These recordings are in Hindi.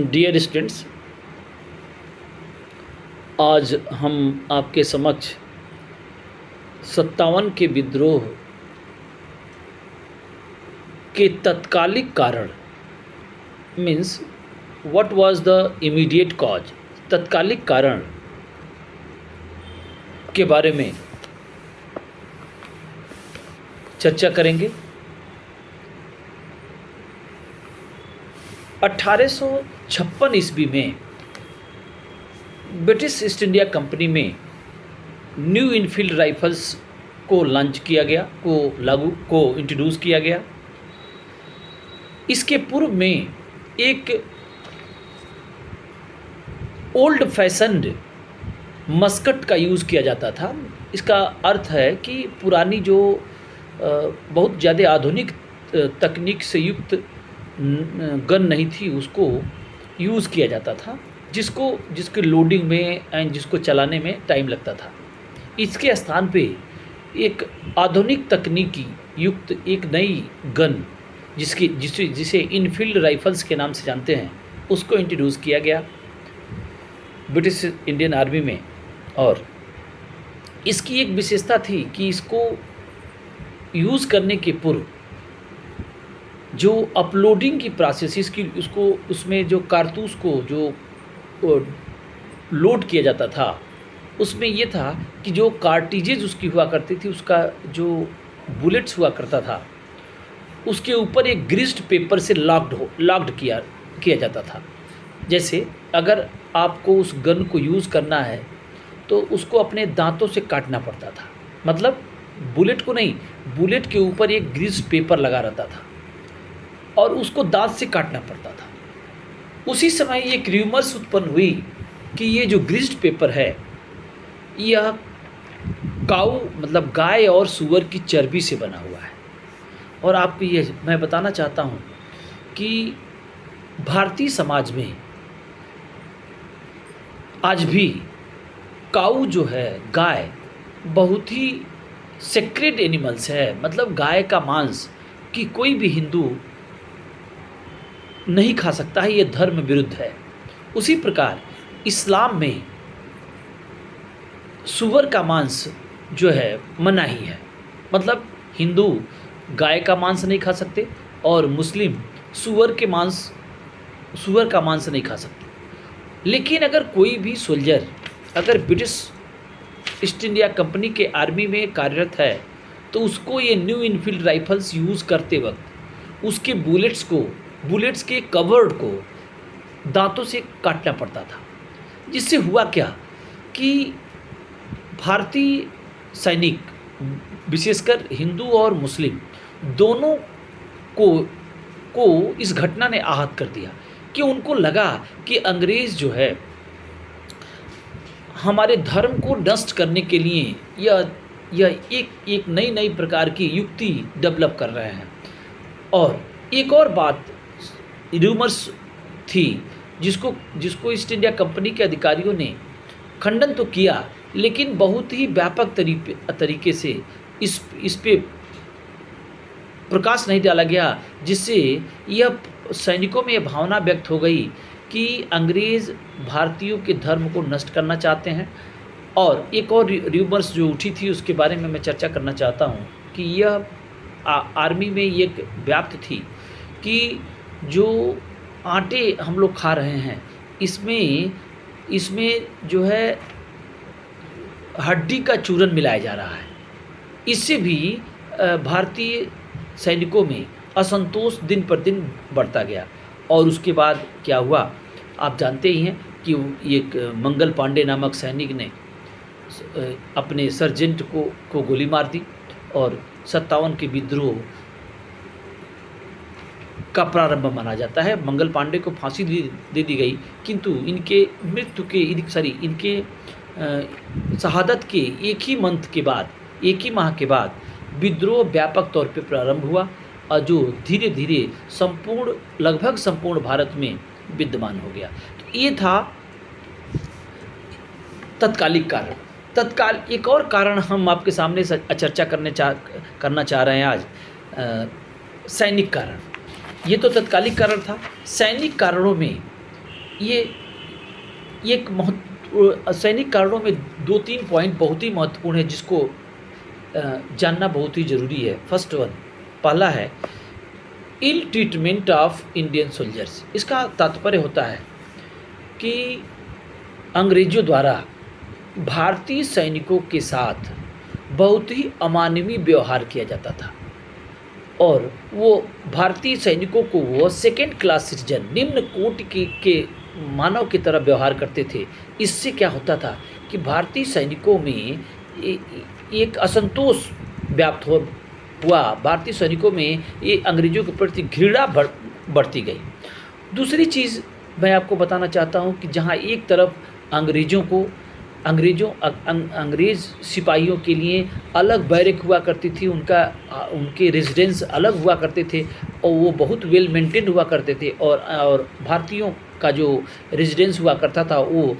डियर स्टूडेंट्स, आज हम आपके समक्ष 57 के विद्रोह के तत्कालिक कारण means what was the immediate cause, तत्कालिक कारण के बारे में चर्चा करेंगे। 1856 ईस्वी में ब्रिटिश ईस्ट इंडिया कंपनी में न्यू इनफील्ड राइफल्स को लॉन्च किया गया, को इंट्रोड्यूस किया गया। इसके पूर्व में एक ओल्ड फैशन्ड मस्कट का यूज़ किया जाता था। इसका अर्थ है कि पुरानी जो बहुत ज़्यादा आधुनिक तकनीक से युक्त गन नहीं थी, उसको यूज़ किया जाता था, जिसके लोडिंग में एंड जिसको चलाने में टाइम लगता था। इसके स्थान पे एक आधुनिक तकनीकी युक्त एक नई गन जिसे इनफील्ड राइफल्स के नाम से जानते हैं, उसको इंट्रोड्यूस किया गया ब्रिटिश इंडियन आर्मी में। और इसकी एक विशेषता थी कि इसको यूज़ करने के पूर्व जो अपलोडिंग की प्रोसेस की उसमें जो कारतूस को जो लोड किया जाता था, उसमें ये था कि जो कार्टिजेज उसकी हुआ करती थी, उसका जो बुलेट्स हुआ करता था, उसके ऊपर एक ग्रीस्ड पेपर से लॉक्ड किया जाता था। जैसे अगर आपको उस गन को यूज़ करना है तो उसको अपने दांतों से काटना पड़ता था, मतलब बुलेट को नहीं, बुलेट के ऊपर एक ग्रीस्ड पेपर लगा रहता था और उसको दांत से काटना पड़ता था। उसी समय एक र्यूमर्स उत्पन्न हुई कि ये जो ग्रीस्ड पेपर है यह काऊ मतलब गाय और सूअर की चर्बी से बना हुआ है। और आपको ये मैं बताना चाहता हूँ कि भारतीय समाज में आज भी काऊ जो है, गाय, बहुत ही सेक्रेड एनिमल्स है। मतलब गाय का मांस कि कोई भी हिंदू नहीं खा सकता है, ये धर्म विरुद्ध है। उसी प्रकार इस्लाम में सूअर का मांस जो है मनाही है, मतलब हिंदू गाय का मांस नहीं खा सकते और मुस्लिम सूअर का मांस नहीं खा सकते। लेकिन अगर कोई भी सोल्जर अगर ब्रिटिश ईस्ट इंडिया कंपनी के आर्मी में कार्यरत है तो उसको ये न्यू इनफील्ड राइफल्स यूज़ करते वक्त उसके बुलेट्स के कवर्ड को दांतों से काटना पड़ता था। जिससे हुआ क्या कि भारतीय सैनिक, विशेषकर हिंदू और मुस्लिम दोनों को इस घटना ने आहत कर दिया कि उनको लगा कि अंग्रेज़ जो है हमारे धर्म को नष्ट करने के लिए यह एक नई प्रकार की युक्ति डेवलप कर रहे हैं। और एक और बात र्यूमर्स थी जिसको ईस्ट इंडिया कंपनी के अधिकारियों ने खंडन तो किया, लेकिन बहुत ही व्यापक तरीके से इस पे प्रकाश नहीं डाला गया, जिससे यह सैनिकों में यह भावना व्यक्त हो गई कि अंग्रेज़ भारतीयों के धर्म को नष्ट करना चाहते हैं। और एक और र्यूमर्स जो उठी थी उसके बारे में मैं चर्चा करना चाहता हूँ कि यह आर्मी में ये व्याप्त थी कि जो आटे हम लोग खा रहे हैं इसमें जो है हड्डी का चूरन मिलाया जा रहा है। इससे भी भारतीय सैनिकों में असंतोष दिन पर दिन बढ़ता गया। और उसके बाद क्या हुआ आप जानते ही हैं कि एक मंगल पांडे नामक सैनिक ने अपने सर्जेंट को गोली मार दी और 57 के विद्रोह का प्रारंभ माना जाता है। मंगल पांडे को फांसी दे दी गई, किंतु इनके मृत्यु के इनके शहादत के एक ही माह के बाद विद्रोह व्यापक तौर पे प्रारंभ हुआ और जो धीरे धीरे लगभग संपूर्ण भारत में विद्यमान हो गया। तो ये था तत्कालिक कारण। एक और कारण हम आपके सामने चर्चा करना चाह रहे हैं आज, सैनिक कारण। ये तो तत्कालिक कारण था। सैनिक कारणों में ये एक सैनिक कारणों में 2-3 पॉइंट बहुत ही महत्वपूर्ण है जिसको जानना बहुत ही ज़रूरी है। फर्स्ट वन, पहला है ill treatment of Indian soldiers. इसका तात्पर्य होता है कि अंग्रेज़ों द्वारा भारतीय सैनिकों के साथ बहुत ही अमानवीय व्यवहार किया जाता था और वो भारतीय सैनिकों को वो सेकेंड क्लास सिटीजन, निम्न कोटि के मानव की तरह व्यवहार करते थे। इससे क्या होता था कि भारतीय सैनिकों में एक असंतोष व्याप्त हुआ, भारतीय सैनिकों में ये अंग्रेज़ों के प्रति घृणा बढ़ती गई। दूसरी चीज़ मैं आपको बताना चाहता हूँ कि जहाँ एक तरफ अंग्रेज़ सिपाहियों के लिए अलग बैरक हुआ करती थी, उनके रेजिडेंस अलग हुआ करते थे और वो बहुत वेल मेंटेन्ड हुआ करते थे, और भारतीयों का जो रेजिडेंस हुआ करता था वो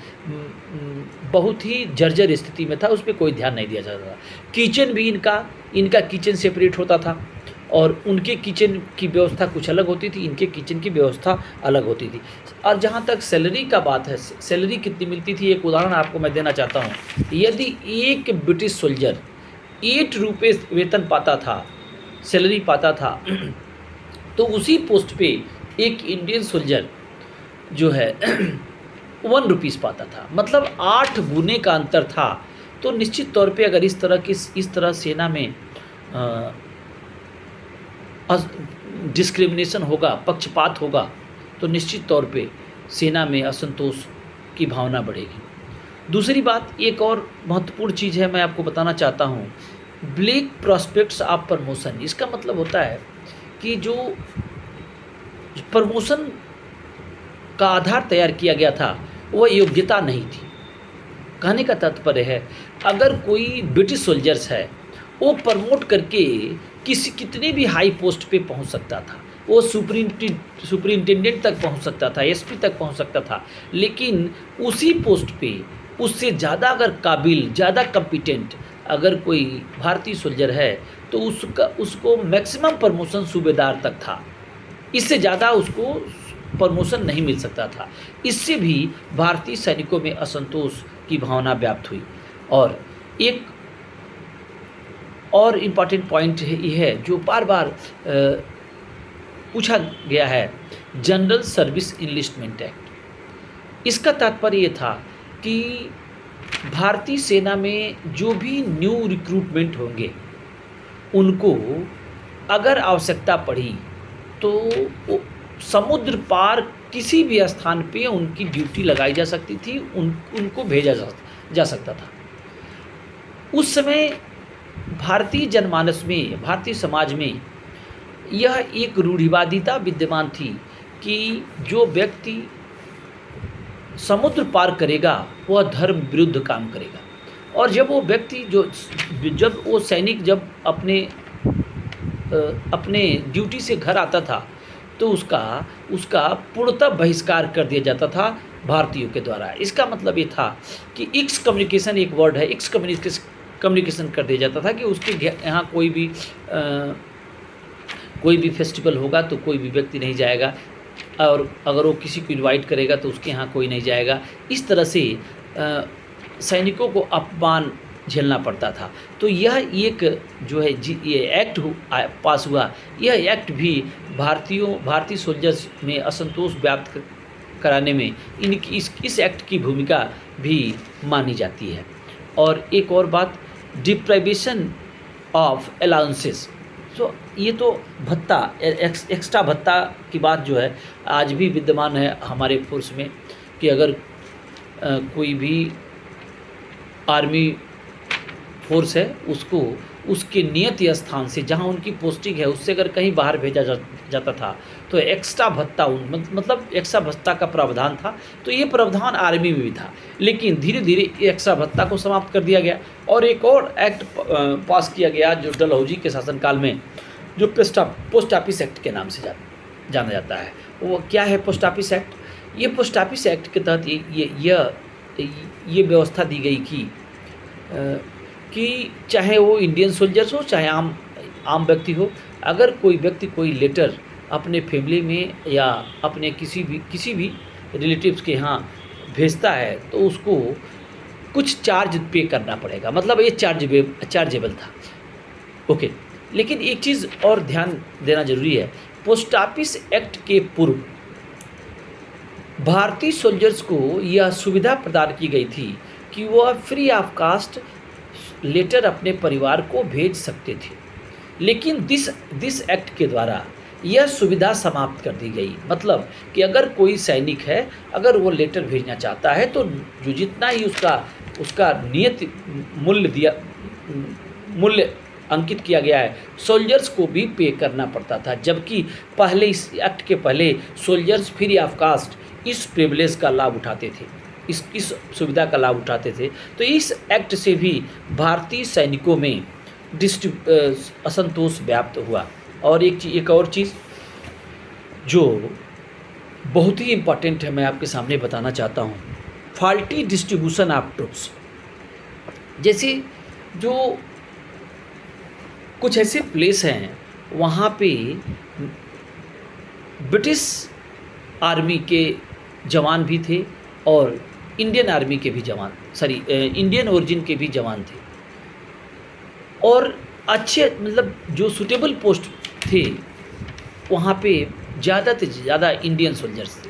बहुत ही जर्जर स्थिति में था, उस पर कोई ध्यान नहीं दिया जाता था। किचन भी इनका किचन सेपरेट होता था और उनके किचन की व्यवस्था कुछ अलग होती थी, इनके किचन की व्यवस्था अलग होती थी। और जहाँ तक सैलरी का बात है, सैलरी कितनी मिलती थी, एक उदाहरण आपको मैं देना चाहता हूँ। यदि एक ब्रिटिश सोल्जर 8 रुपये वेतन पाता था, सैलरी पाता था, तो उसी पोस्ट पे एक इंडियन सोल्जर जो है 1 रुपीज़ पाता था, मतलब 8 गुने का अंतर था। तो निश्चित तौर पे अगर इस तरह सेना में डिस्क्रिमिनेशन होगा, पक्षपात होगा, तो निश्चित तौर पे सेना में असंतोष की भावना बढ़ेगी। दूसरी बात, एक और महत्वपूर्ण चीज़ है, मैं आपको बताना चाहता हूँ, ब्लैक प्रॉस्पेक्ट्स ऑफ प्रमोशन। इसका मतलब होता है कि जो प्रमोशन का आधार तैयार किया गया था वह योग्यता नहीं थी। कहने का तात्पर्य है, अगर कोई ब्रिटिश सोल्जर्स है वो प्रमोट करके कितने भी हाई पोस्ट पे पहुंच सकता था, वो सुपरिंटेंडेंट तक पहुंच सकता था, एसपी तक पहुंच सकता था, लेकिन उसी पोस्ट पे उससे ज़्यादा अगर काबिल, ज़्यादा कॉम्पिटेंट अगर कोई भारतीय सोल्जर है तो उसको मैक्सिमम प्रमोशन सूबेदार तक था, इससे ज़्यादा उसको प्रमोशन नहीं मिल सकता था। इससे भी भारतीय सैनिकों में असंतोष की भावना व्याप्त हुई। और एक और इम्पॉर्टेंट पॉइंट ये है जो बार बार पूछा गया है, जनरल सर्विस इनलिस्टमेंट एक्ट। इसका तात्पर्य ये था कि भारतीय सेना में जो भी न्यू रिक्रूटमेंट होंगे उनको अगर आवश्यकता पड़ी तो समुद्र पार किसी भी स्थान पे उनकी ड्यूटी लगाई जा सकती थी, उनको भेजा जा सकता था। उस समय भारतीय जनमानस में, भारतीय समाज में यह एक रूढ़िवादिता विद्यमान थी कि जो व्यक्ति समुद्र पार करेगा वह धर्म विरुद्ध काम करेगा। और जब वो व्यक्ति जब वो सैनिक जब अपने ड्यूटी से घर आता था तो उसका पूर्णतः बहिष्कार कर दिया जाता था भारतीयों के द्वारा। इसका मतलब ये था कि एक्स कम्युनिकेशन, एक वर्ड है, एक्स कम्युनिकेशन कर दिया जाता था कि उसके यहाँ कोई भी फेस्टिवल होगा तो कोई भी व्यक्ति नहीं जाएगा, और अगर वो किसी को इनवाइट करेगा तो उसके यहाँ कोई नहीं जाएगा। इस तरह से सैनिकों को अपमान झेलना पड़ता था। तो यह एक जो है ये एक्ट पास हुआ, यह एक्ट भी भारतीय सोल्जर्स में असंतोष व्याप्त कराने में इस एक्ट की भूमिका भी मानी जाती है। और एक और बात, डिप्राइवेशन ऑफ अलाउंसेस। तो ये तो भत्ता, एक्स्ट्रा भत्ता की बात जो है आज भी विद्यमान है हमारे फोर्स में, कि अगर कोई भी आर्मी फोर्स है उसको उसके नियत स्थान से, जहां उनकी पोस्टिंग है, उससे अगर कहीं बाहर भेजा जाता था तो एक्स्ट्रा भत्ता मतलब एक्स्ट्रा भत्ता का प्रावधान था। तो ये प्रावधान आर्मी में भी था, लेकिन धीरे धीरे एक्स्ट्रा भत्ता को समाप्त कर दिया गया और एक और एक्ट पास किया गया जो डलहौजी के शासनकाल में, जो पोस्ट ऑफिस एक्ट के नाम से जाना जाता है। वो क्या है पोस्ट ऑफिस एक्ट? ये पोस्ट ऑफिस एक्ट के तहत ये व्यवस्था दी गई कि चाहे वो इंडियन सोल्जर्स हो चाहे आम व्यक्ति हो, अगर कोई व्यक्ति कोई लेटर अपने फैमिली में या अपने किसी भी रिलेटिव्स के यहाँ भेजता है तो उसको कुछ चार्ज पे करना पड़ेगा, मतलब ये चार्जेबल था। ओके, लेकिन एक चीज़ और ध्यान देना ज़रूरी है, पोस्ट ऑफिस एक्ट के पूर्व भारतीय सोल्जर्स को यह सुविधा प्रदान की गई थी कि वह फ्री ऑफ कास्ट लेटर अपने परिवार को भेज सकते थे। लेकिन दिस एक्ट के द्वारा यह सुविधा समाप्त कर दी गई। मतलब कि अगर कोई सैनिक है, अगर वो लेटर भेजना चाहता है तो जो जितना ही उसका नियत मूल्य अंकित किया गया है, सोल्जर्स को भी पे करना पड़ता था। जबकि पहले, इस एक्ट के पहले, सोल्जर्स फ्री ऑफ कास्ट इस प्रिविलेज का लाभ उठाते थे, इस सुविधा का लाभ उठाते थे। तो इस एक्ट से भी भारतीय सैनिकों में असंतोष व्याप्त हुआ। और एक और चीज़ जो बहुत ही इम्पॉर्टेंट है, मैं आपके सामने बताना चाहता हूँ, फॉल्टी डिस्ट्रीब्यूशन ऑफ ट्रूप्स। जैसे जो कुछ ऐसे प्लेस हैं वहाँ पे ब्रिटिश आर्मी के जवान भी थे और इंडियन आर्मी के भी जवान, इंडियन ओरिजिन के भी जवान थे, और अच्छे मतलब जो सूटेबल पोस्ट थे वहाँ पे ज़्यादा से ज़्यादा इंडियन सोल्जर्स थे।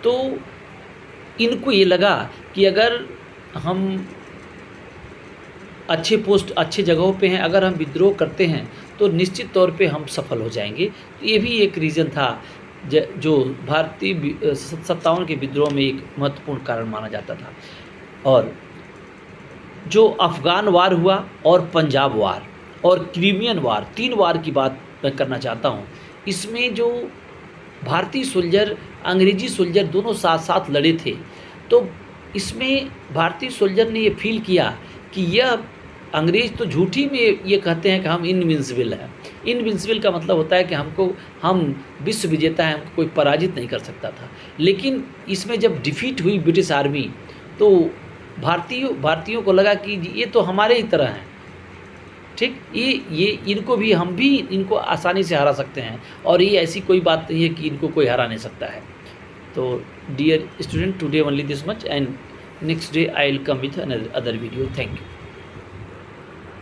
तो इनको ये लगा कि अगर हम अच्छे पोस्ट, अच्छे जगहों पे हैं, अगर हम विद्रोह करते हैं तो निश्चित तौर पे हम सफल हो जाएंगे। तो ये भी एक रीज़न था जो भारतीय 57 के विद्रोह में एक महत्वपूर्ण कारण माना जाता था। और जो अफ़गान वार हुआ और पंजाब वार और क्रीमियन वार, 3 वार की बात मैं करना चाहता हूँ। इसमें जो भारतीय सोल्जर, अंग्रेज़ी सोल्जर दोनों साथ साथ लड़े थे। तो इसमें भारतीय सोल्जर ने ये फील किया कि यह अंग्रेज़ तो झूठी में ये कहते हैं कि हम इनविंसिबल हैं। इनविंसिबल का मतलब होता है कि हम विश्व विजेता हैं, हमको कोई पराजित नहीं कर सकता था। लेकिन इसमें जब डिफीट हुई ब्रिटिश आर्मी, तो भारतीयों को लगा कि ये तो हमारे ही तरह हैं, ठीक, ये इनको भी, हम भी इनको आसानी से हरा सकते हैं, और ये ऐसी कोई बात नहीं है कि इनको कोई हरा नहीं सकता है। तो dear student, today only this much, and next day I will come with another video. Thank you.